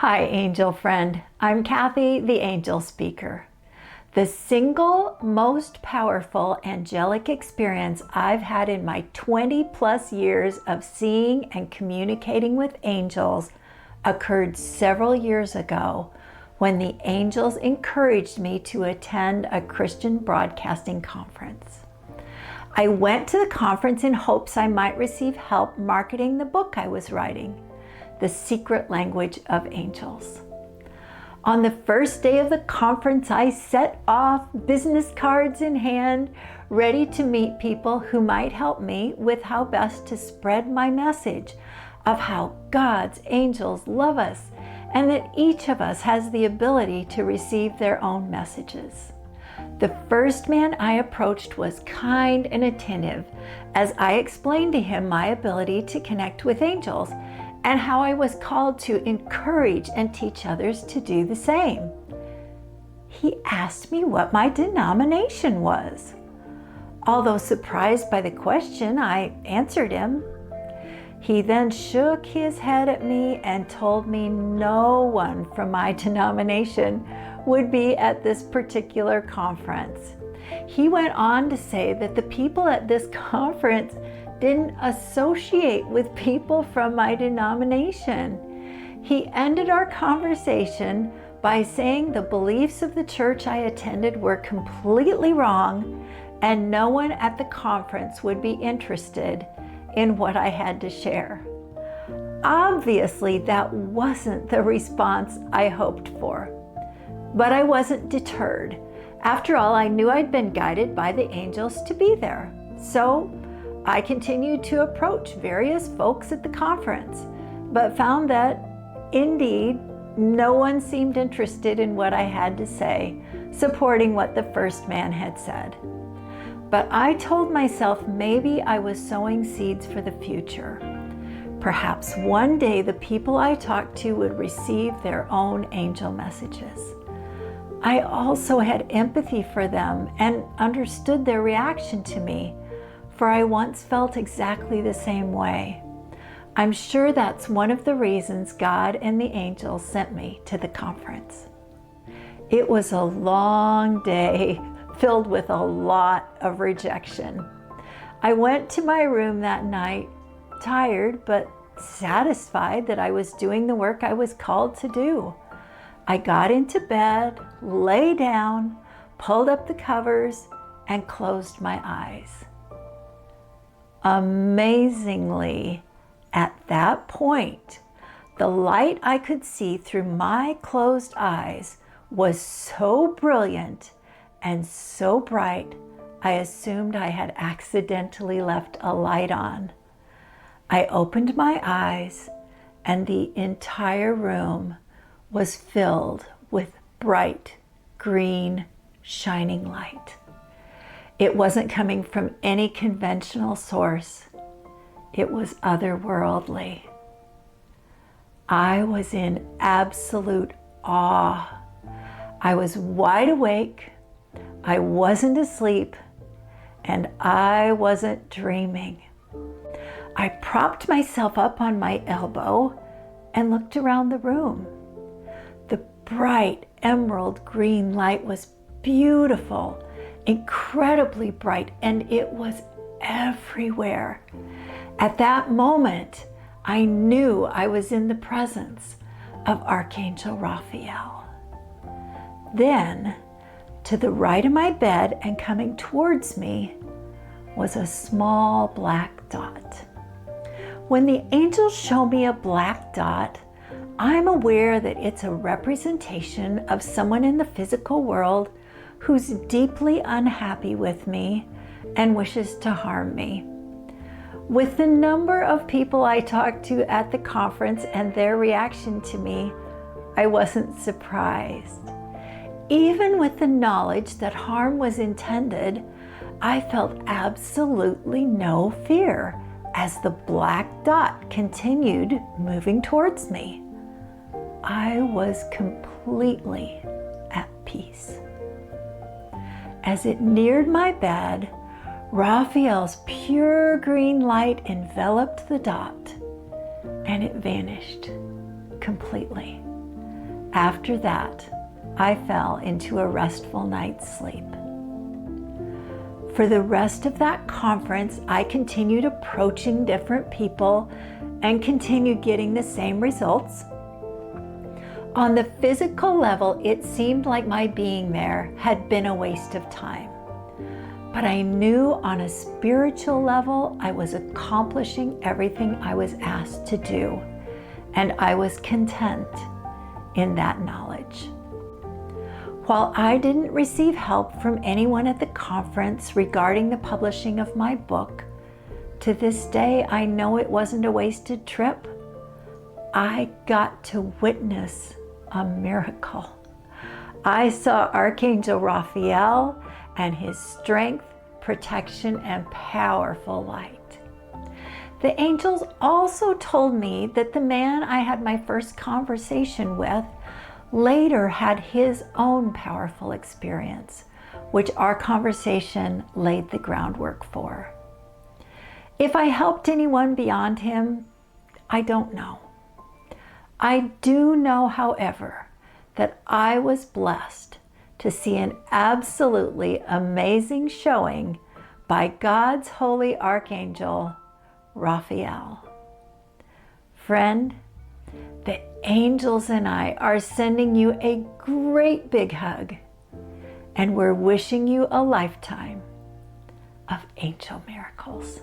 Hi, angel friend. I'm Kathy, the angel speaker. The single most powerful angelic experience I've had in my 20 plus years of seeing and communicating with angels occurred several years ago when the angels encouraged me to attend a Christian broadcasting conference. I went to the conference in hopes I might receive help marketing the book I was writing, The Secret Language of Angels. On the first day of the conference, I set off, business cards in hand, ready to meet people who might help me with how best to spread my message of how God's angels love us and that each of us has the ability to receive their own messages. The first man I approached was kind and attentive as I explained to him my ability to connect with angels and how I was called to encourage and teach others to do the same. He asked me what my denomination was. Although surprised by the question, I answered him. He then shook his head at me and told me no one from my denomination would be at this particular conference. He went on to say that the people at this conference didn't associate with people from my denomination. He ended our conversation by saying the beliefs of the church I attended were completely wrong and no one at the conference would be interested in what I had to share. Obviously, that wasn't the response I hoped for, but I wasn't deterred. After all, I knew I'd been guided by the angels to be there. So I continued to approach various folks at the conference, but found that, indeed, no one seemed interested in what I had to say, supporting what the first man had said. But I told myself maybe I was sowing seeds for the future. Perhaps one day the people I talked to would receive their own angel messages. I also had empathy for them and understood their reaction to me, for I once felt exactly the same way. I'm sure that's one of the reasons God and the angels sent me to the conference. It was a long day filled with a lot of rejection. I went to my room that night, tired but satisfied that I was doing the work I was called to do. I got into bed, lay down, pulled up the covers, and closed my eyes. Amazingly, at that point, the light I could see through my closed eyes was so brilliant and so bright, I assumed I had accidentally left a light on. I opened my eyes, and the entire room was filled with bright, green, shining light. It wasn't coming from any conventional source. It was otherworldly. I was in absolute awe. I was wide awake. I wasn't asleep, and I wasn't dreaming. I propped myself up on my elbow and looked around the room. The bright emerald green light was beautiful, incredibly bright, and it was everywhere. At that moment, I knew I was in the presence of Archangel Raphael. Then, to the right of my bed and coming towards me was a small black dot. When the angels show me a black dot, I'm aware that it's a representation of someone in the physical world who's deeply unhappy with me and wishes to harm me. With the number of people I talked to at the conference and their reaction to me, I wasn't surprised. Even with the knowledge that harm was intended, I felt absolutely no fear as the black dot continued moving towards me. I was completely at peace. As it neared my bed, Raphael's pure green light enveloped the dot, and it vanished completely. After that, I fell into a restful night's sleep. For the rest of that conference, I continued approaching different people and continued getting the same results. On the physical level, it seemed like my being there had been a waste of time. But I knew on a spiritual level, I was accomplishing everything I was asked to do, and I was content in that knowledge. While I didn't receive help from anyone at the conference regarding the publishing of my book, to this day I know it wasn't a wasted trip. I got to witness a miracle. I saw Archangel Raphael and his strength, protection, and powerful light. The angels also told me that the man I had my first conversation with later had his own powerful experience, which our conversation laid the groundwork for. If I helped anyone beyond him, I don't know. I do know, however, that I was blessed to see an absolutely amazing showing by God's holy Archangel, Raphael. Friend, the angels and I are sending you a great big hug, and we're wishing you a lifetime of angel miracles.